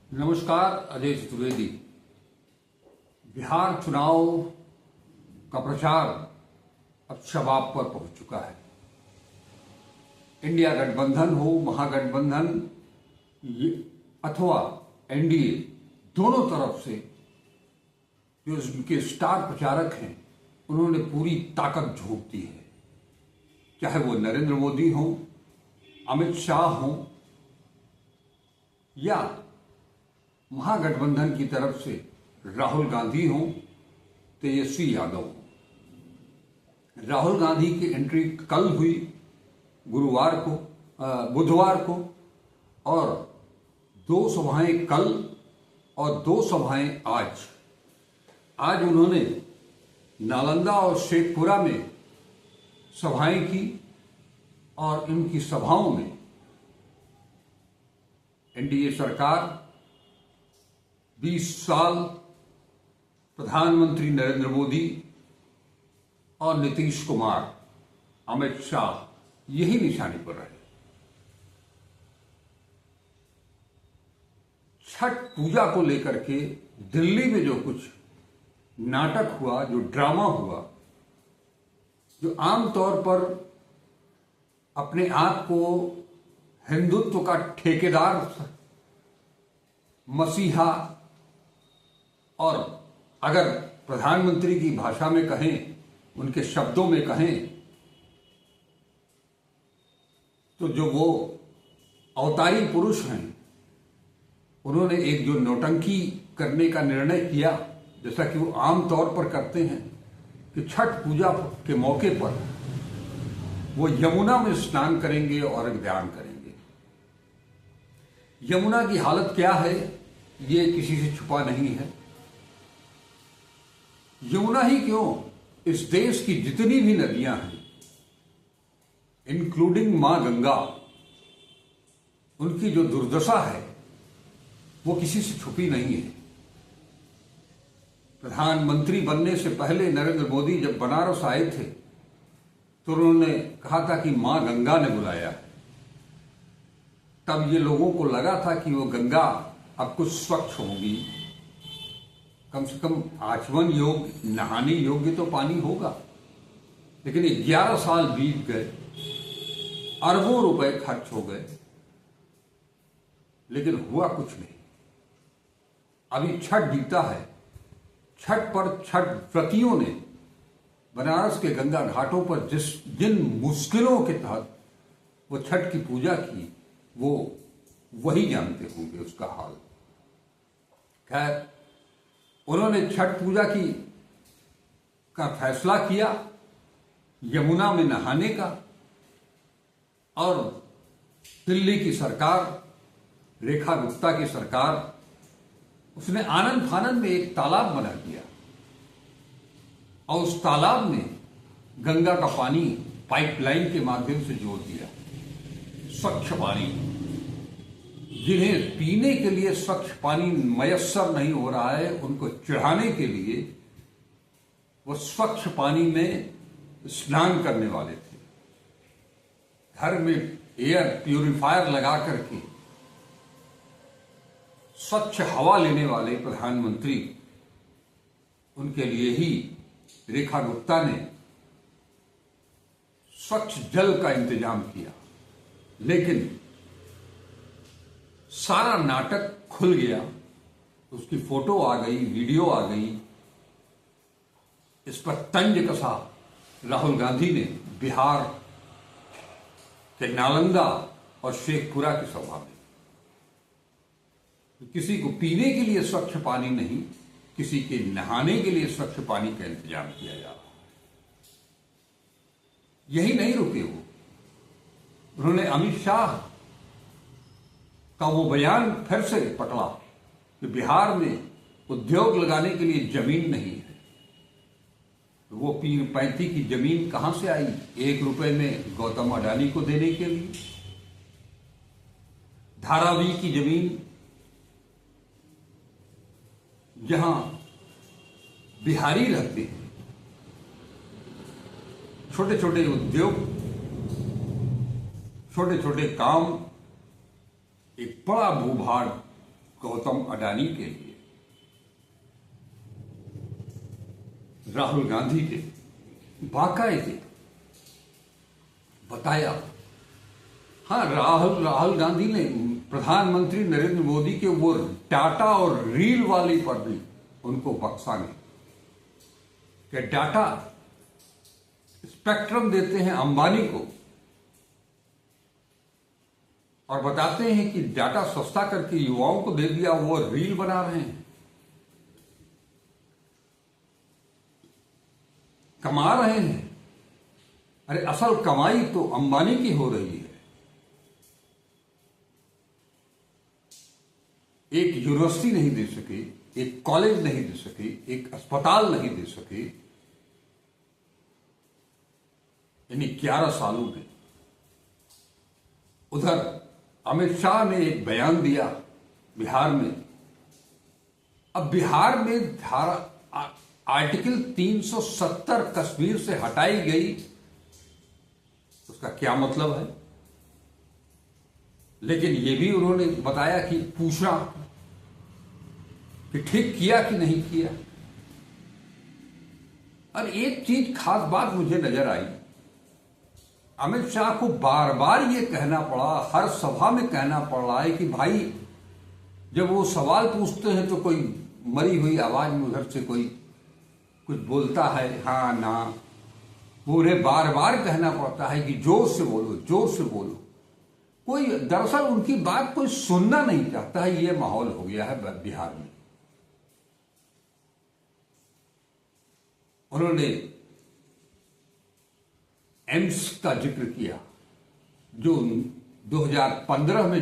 नमस्कार। अजय चतुर्वेदी। बिहार चुनाव का प्रचार अब शबाब पर पहुंच चुका है। इंडिया गठबंधन हो, महागठबंधन अथवा एनडीए, दोनों तरफ से जो उनके स्टार प्रचारक हैं उन्होंने पूरी ताकत झोंक दी है। चाहे वो नरेंद्र मोदी हो, अमित शाह हो या महागठबंधन की तरफ से राहुल गांधी हो, तेजस्वी यादव हो। राहुल गांधी की एंट्री कल हुई बुधवार को, और 2 सभाएं कल और 2 सभाएं आज उन्होंने नालंदा और शेखपुरा में सभाएं की और इनकी सभाओं में एनडीए सरकार, 20 साल प्रधानमंत्री नरेंद्र मोदी और नीतीश कुमार, अमित शाह, यही निशाने पर रहे। छठ पूजा को लेकर के दिल्ली में जो कुछ नाटक हुआ, जो ड्रामा हुआ, जो आमतौर पर अपने आप को हिंदुत्व का ठेकेदार, मसीहा, और अगर प्रधानमंत्री की भाषा में कहें, उनके शब्दों में कहें, तो जो वो अवतारी पुरुष हैं, उन्होंने एक जो नौटंकी करने का निर्णय किया, जैसा कि वो आमतौर पर करते हैं, कि छठ पूजा के मौके पर वो यमुना में स्नान करेंगे और ध्यान करेंगे। यमुना की हालत क्या है, ये किसी से छुपा नहीं है। यमुना ही क्यों, इस देश की जितनी भी नदियां हैं, इंक्लूडिंग मां गंगा, उनकी जो दुर्दशा है वो किसी से छुपी नहीं है। प्रधानमंत्री बनने से पहले नरेंद्र मोदी जब बनारस आए थे तो उन्होंने कहा था कि मां गंगा ने बुलाया है। तब ये लोगों को लगा था कि वो गंगा अब कुछ स्वच्छ होगी, कम से कम आचमन योग्य, नहाने योग्य तो पानी होगा। लेकिन 11 साल बीत गए, अरबों रुपए खर्च हो गए, लेकिन हुआ कुछ नहीं। अभी छठ बीता है। छठ पर छठ व्रतियों ने बनारस के गंगा घाटों पर जिन मुश्किलों के तहत वो छठ की पूजा की, वो वही जानते होंगे उसका हाल। खैर, उन्होंने छठ पूजा का फैसला किया यमुना में नहाने का, और दिल्ली की सरकार, रेखा गुप्ता की सरकार, उसने आनंद फानंद में एक तालाब बना दिया और उस तालाब में गंगा का पानी पाइपलाइन के माध्यम से जोड़ दिया। स्वच्छ पानी, जिन्हें पीने के लिए स्वच्छ पानी मयस्सर नहीं हो रहा है, उनको चढ़ाने के लिए वो स्वच्छ पानी में स्नान करने वाले थे। घर में एयर प्यूरिफायर लगा करके स्वच्छ हवा लेने वाले प्रधानमंत्री, उनके लिए ही रेखा गुप्ता ने स्वच्छ जल का इंतजाम किया। लेकिन सारा नाटक खुल गया, उसकी फोटो आ गई, वीडियो आ गई। इस पर तंज कसा राहुल गांधी ने बिहार के नालंदा और शेखपुरा की सभा में। किसी को पीने के लिए स्वच्छ पानी नहीं, किसी के नहाने के लिए स्वच्छ पानी का इंतजाम किया जा रहा है। यही नहीं रुके वो, उन्होंने अमित शाह का वो बयान फिर से पकड़ा कि बिहार में उद्योग लगाने के लिए जमीन नहीं है। तो वो पीर पैंती की जमीन कहां से आई? 1 रुपए में गौतम अडानी को देने के लिए। धारावी की जमीन, जहां बिहारी रहते हैं, छोटे छोटे उद्योग, छोटे छोटे काम, एक बड़ा भूभाग गौतम अडानी के लिए राहुल गांधी ने बाकायदे बताया। हाँ, राहुल गांधी ने प्रधानमंत्री नरेंद्र मोदी के वो डाटा और रील वाली पर भी उनको बख्शा नहीं कि डाटा स्पेक्ट्रम देते हैं अंबानी को और बताते हैं कि डाटा सस्ता करके युवाओं को दे दिया, वो रील बना रहे हैं, कमा रहे हैं। अरे असल कमाई तो अंबानी की हो रही है। एक यूनिवर्सिटी नहीं दे सके, एक कॉलेज नहीं दे सके, एक अस्पताल नहीं दे सके इन 11 सालों में। उधर अमित शाह ने एक बयान दिया बिहार में। अब बिहार में धारा आर्टिकल 370 कश्मीर से हटाई गई, उसका क्या मतलब है? लेकिन यह भी उन्होंने बताया कि पूछा कि ठीक किया कि नहीं किया। और एक चीज खास बात मुझे नजर आई, अमित शाह को बार बार ये कहना पड़ा, हर सभा में कहना पड़ रहा है कि भाई जब वो सवाल पूछते हैं तो कोई मरी हुई आवाज में उधर से कोई कुछ बोलता है, हाँ ना, वो उन्हें बार बार कहना पड़ता है कि जोर से बोलो, जोर से बोलो। कोई दरअसल उनकी बात कोई सुनना नहीं चाहता है। ये माहौल हो गया है बिहार में। उन्होंने एम्स का जिक्र किया जो 2015 में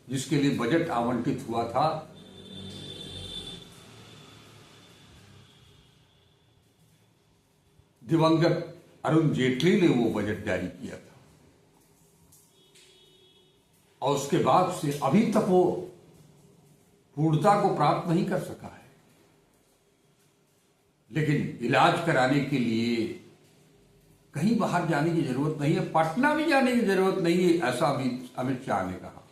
जिसके लिए बजट आवंटित हुआ था। दिवंगत अरुण जेटली ने वो बजट जारी किया था और उसके बाद से अभी तक वो पूर्णता को प्राप्त नहीं कर सका है। लेकिन इलाज कराने के लिए कहीं बाहर जाने की जरूरत नहीं है, पटना भी जाने की जरूरत नहीं है, ऐसा भी अमित शाह ने कहा।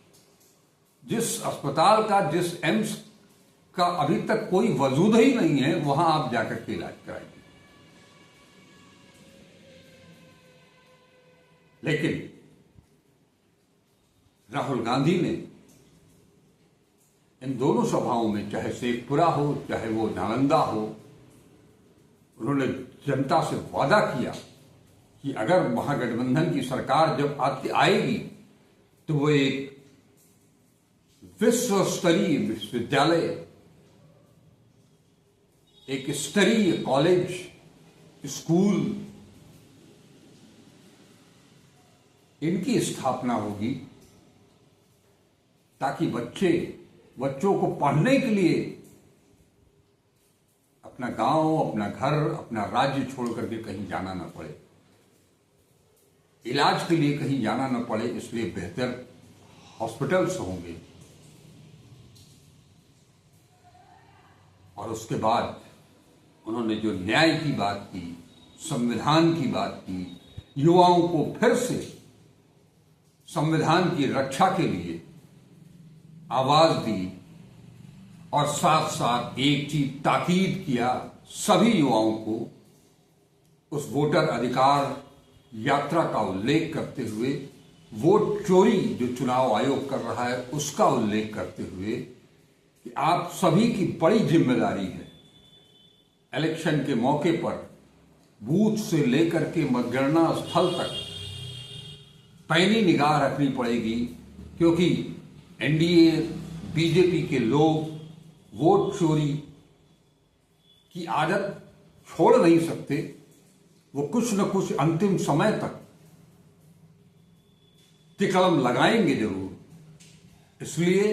जिस अस्पताल का, जिस एम्स का अभी तक कोई वजूद ही नहीं है, वहां आप जाकर के इलाज कराइए। लेकिन राहुल गांधी ने इन दोनों सभाओं में, चाहे शेखपुरा हो चाहे वो नालंदा हो, उन्होंने जनता से वादा किया कि अगर महागठबंधन की सरकार जब आएगी तो वो एक विश्व स्तरीय विश्वविद्यालय, एक स्तरीय कॉलेज, स्कूल, इनकी स्थापना होगी ताकि बच्चों को पढ़ने के लिए अपना गांव, अपना घर, अपना राज्य छोड़ करके कहीं जाना न पड़े, इलाज के लिए कहीं जाना न पड़े। इसलिए बेहतर हॉस्पिटल्स होंगे। और उसके बाद उन्होंने जो न्याय की बात की, संविधान की बात की, युवाओं को फिर से संविधान की रक्षा के लिए आवाज दी और साथ साथ एक चीज ताकीद किया सभी युवाओं को, उस वोटर अधिकार यात्रा का उल्लेख करते हुए, वोट चोरी जो चुनाव आयोग कर रहा है उसका उल्लेख करते हुए कि आप सभी की बड़ी जिम्मेदारी है इलेक्शन के मौके पर बूथ से लेकर के मतगणना स्थल तक पैनी निगाह रखनी पड़ेगी, क्योंकि एनडीए, बीजेपी के लोग वोट चोरी की आदत छोड़ नहीं सकते। वो कुछ न कुछ अंतिम समय तक तिकड़म लगाएंगे जरूर। इसलिए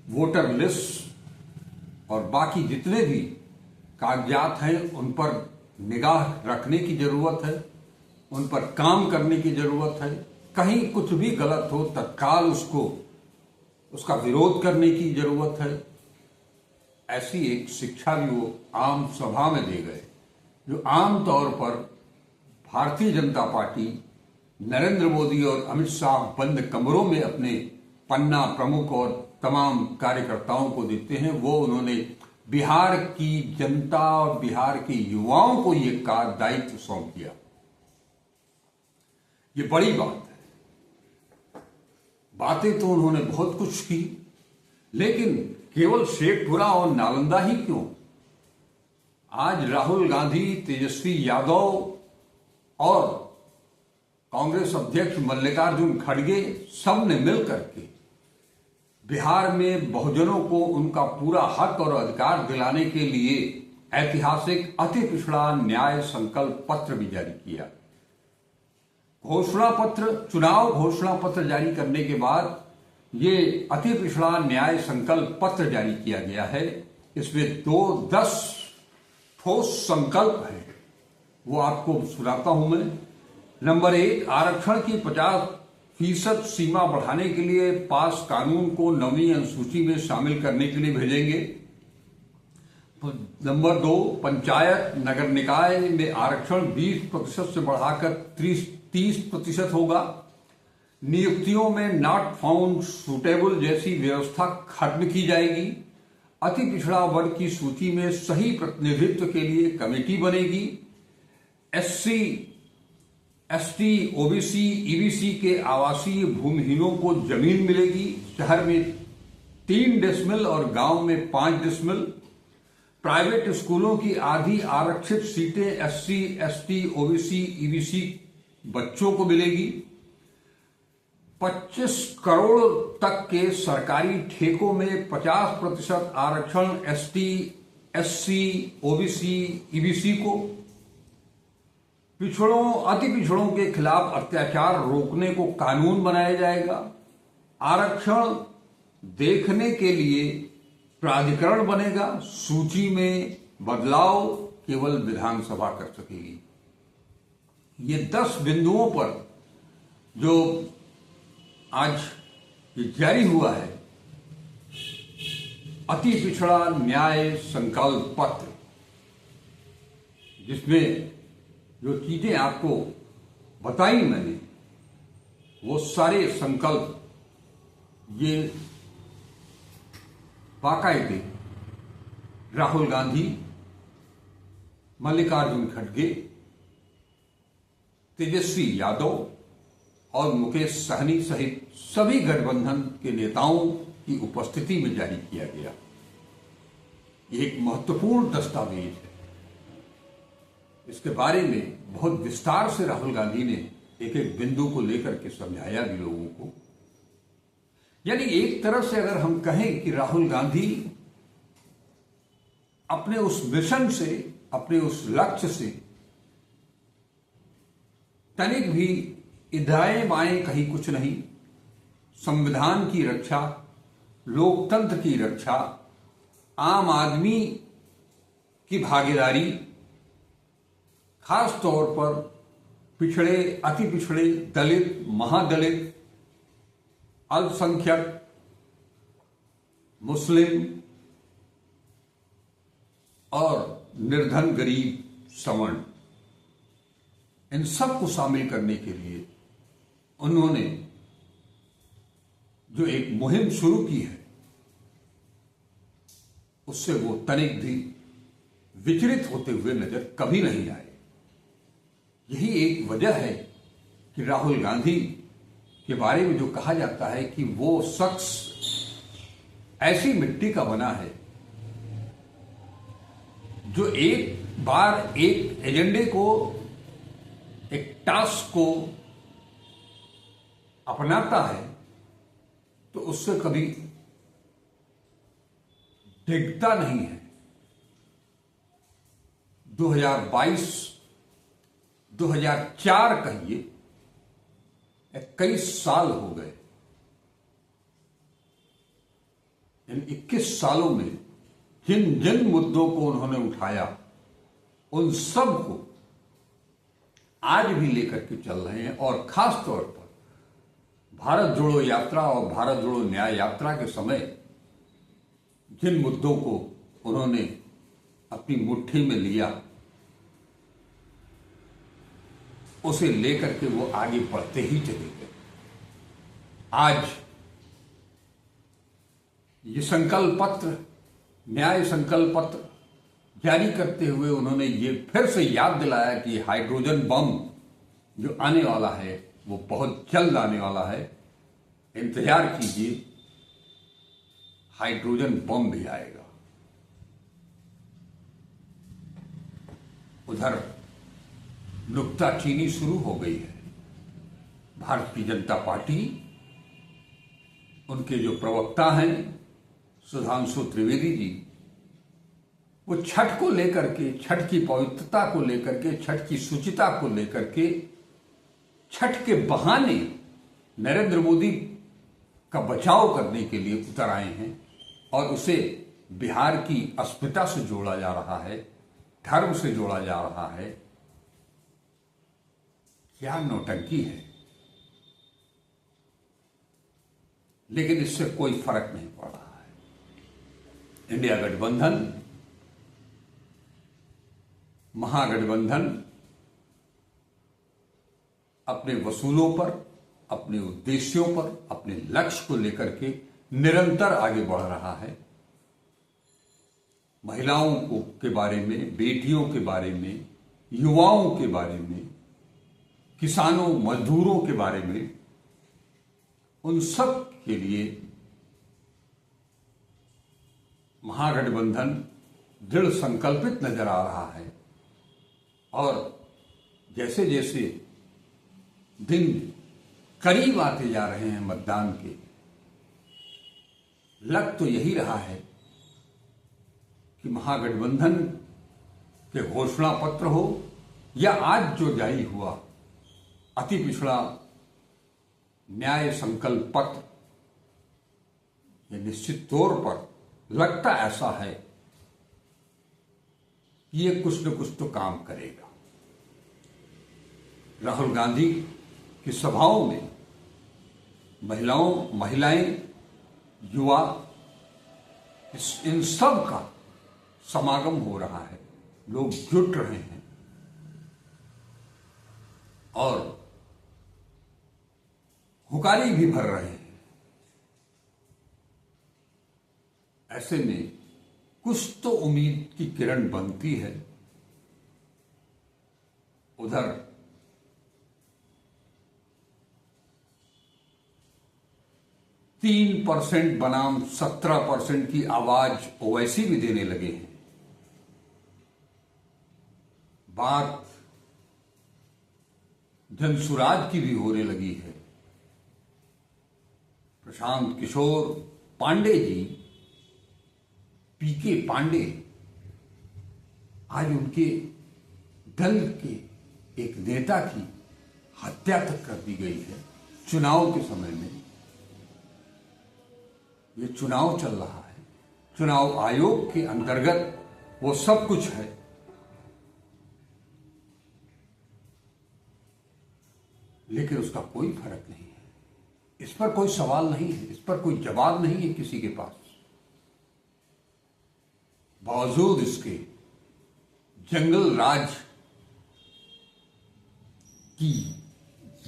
वोटर लिस्ट और बाकी जितने भी कागजात हैं उन पर निगाह रखने की जरूरत है, उन पर काम करने की जरूरत है। कहीं कुछ भी गलत हो तत्काल उसका विरोध करने की जरूरत है। ऐसी एक शिक्षा भी वो आम सभा में दे गए, जो आम तौर पर भारतीय जनता पार्टी, नरेंद्र मोदी और अमित शाह बंद कमरों में अपने पन्ना प्रमुख और तमाम कार्यकर्ताओं को देते हैं, वो उन्होंने बिहार की जनता और बिहार के युवाओं को ये दायित्व सौंप दिया। ये बड़ी बात है। बातें तो उन्होंने बहुत कुछ की, लेकिन केवल शेखपुरा और नालंदा ही क्यों, आज राहुल गांधी, तेजस्वी यादव और कांग्रेस अध्यक्ष मल्लिकार्जुन खड़गे सब ने मिलकर के बिहार में बहुजनों को उनका पूरा हक और अधिकार दिलाने के लिए ऐतिहासिक अति पिछड़ा न्याय संकल्प पत्र भी जारी किया। घोषणा पत्र, चुनाव घोषणा पत्र जारी करने के बाद ये अति पिछड़ा न्याय संकल्प पत्र जारी किया गया है। इसमें 10 ठोस संकल्प है, वो आपको सुनाता हूं मैं। नंबर 1, आरक्षण की 50% सीमा बढ़ाने के लिए पास कानून को 9वीं अनुसूची में शामिल करने के लिए भेजेंगे। नंबर 2, पंचायत नगर निकाय में आरक्षण 20% से बढ़ाकर 30% होगा। नियुक्तियों में नॉट फाउंड सूटेबल जैसी व्यवस्था खत्म की जाएगी। अति पिछड़ा वर्ग की सूची में सही प्रतिनिधित्व के लिए कमेटी बनेगी। SC, ST, OBC, EBC के आवासीय भूमिहीनों को जमीन मिलेगी। शहर में 3 डेसिमल और गांव में 5 डेसिमल। प्राइवेट स्कूलों की आधी आरक्षित सीटें SC, ST, OBC, EBC बच्चों को मिलेगी। 25 करोड़ तक के सरकारी ठेकों में 50% आरक्षण ST, SC, OBC, EBC को। पिछड़ों, अति पिछड़ों के खिलाफ अत्याचार रोकने को कानून बनाया जाएगा। आरक्षण देखने के लिए प्राधिकरण बनेगा। सूची में बदलाव केवल विधानसभा कर सकेगी। ये 10 बिंदुओं पर जो आज ये जारी हुआ है अति पिछड़ा न्याय संकल्प पत्र, जिसमें जो चीजें आपको बताई मैंने, वो सारे संकल्प ये बाकायदे राहुल गांधी, मल्लिकार्जुन खड़गे, तेजस्वी यादव और मुकेश सहनी सहित सभी गठबंधन के नेताओं की उपस्थिति में जारी किया गया। ये एक महत्वपूर्ण दस्तावेज है। इसके बारे में बहुत विस्तार से राहुल गांधी ने एक एक बिंदु को लेकर के समझाया भी लोगों को। यानी एक तरह से अगर हम कहें कि राहुल गांधी अपने उस मिशन से, अपने उस लक्ष्य से तनिक भी इदाएं बाएं कहीं कुछ नहीं। संविधान की रक्षा, लोकतंत्र की रक्षा, आम आदमी की भागीदारी, खास तौर पर पिछड़े, अति पिछड़े, दलित, महादलित, अल्पसंख्यक, मुस्लिम और निर्धन गरीब सवर्ण, इन सब को शामिल करने के लिए उन्होंने जो एक मुहिम शुरू की है, उससे वो तनिक भी विचलित होते हुए नजर कभी नहीं आए। यही एक वजह है कि राहुल गांधी के बारे में जो कहा जाता है कि वो शख्स ऐसी मिट्टी का बना है जो एक बार एक एजेंडे को, एक टास्क को अपनाता है तो उससे कभी डिगता नहीं है। 2022, 2004 कहिए, 21 साल हो गए। इन 21 सालों में जिन जिन मुद्दों को उन्होंने उठाया, उन सब को आज भी लेकर के चल रहे हैं। और खास तौर पर भारत जोड़ो यात्रा और भारत जोड़ो न्याय यात्रा के समय जिन मुद्दों को उन्होंने अपनी मुट्ठी में लिया, उसे लेकर के वो आगे बढ़ते ही चले गए। आज ये संकल्प पत्र, न्याय संकल्प पत्र जारी करते हुए उन्होंने ये फिर से याद दिलाया कि हाइड्रोजन बम जो आने वाला है वो बहुत जल्द आने वाला है, इंतजार कीजिए, हाइड्रोजन बम भी आएगा। उधर नुक्ताचीनी शुरू हो गई है। भारतीय जनता पार्टी, उनके जो प्रवक्ता हैं सुधांशु त्रिवेदी जी, वो छठ को लेकर के, छठ की पवित्रता को लेकर के, छठ की शुचिता को लेकर के, छठ के बहाने नरेंद्र मोदी का बचाव करने के लिए उतर आए हैं और उसे बिहार की अस्मिता से जोड़ा जा रहा है, धर्म से जोड़ा जा रहा है। क्या नौटंकी है, लेकिन इससे कोई फर्क नहीं पड़ रहा है। इंडिया गठबंधन, महागठबंधन अपने वसूलों पर, अपने उद्देश्यों पर, अपने लक्ष्य को लेकर के निरंतर आगे बढ़ रहा है। महिलाओं को के बारे में, बेटियों के बारे में, युवाओं के बारे में, किसानों, मजदूरों के बारे में, उन सब के लिए महागठबंधन दृढ़ संकल्पित नजर आ रहा है। और जैसे जैसे दिन करीब आते जा रहे हैं मतदान के, लग तो यही रहा है कि महागठबंधन के घोषणा पत्र हो या आज जो जारी हुआ अति पिछड़ा न्याय संकल्प पत्र, ये निश्चित तौर पर लगता ऐसा है कि ये कुछ न कुछ तो काम करेगा। राहुल गांधी की सभाओं में महिलाएं, युवा, इन सब का समागम हो रहा है, लोग जुट रहे हैं और हुकारी भी भर रहे हैं। ऐसे में कुछ तो उम्मीद की किरण बनती है। उधर %3 बनाम 17% की आवाज ओवैसी भी देने लगे हैं। बात जनसुराज की भी होने लगी है। प्रशांत किशोर पांडे जी, पीके पांडे, आज उनके दल के एक नेता की हत्या तक कर दी गई है चुनाव के समय में। ये चुनाव चल रहा है, चुनाव आयोग के अंतर्गत वो सब कुछ है। लेकिन उसका कोई फर्क नहीं है, इस पर कोई सवाल नहीं है, इस पर कोई जवाब नहीं है किसी के पास। बावजूद इसके जंगल राज की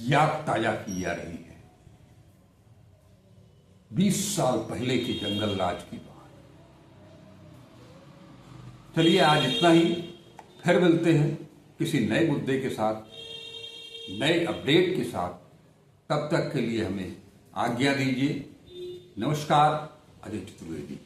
याद ताजा की जा रही है। 20 साल पहले की जंगल राज की बात। चलिए आज इतना ही, फिर मिलते हैं किसी नए मुद्दे के साथ, नए अपडेट के साथ। तब तक के लिए हमें आज्ञा दीजिए। नमस्कार, अजय चतुर्वेदी।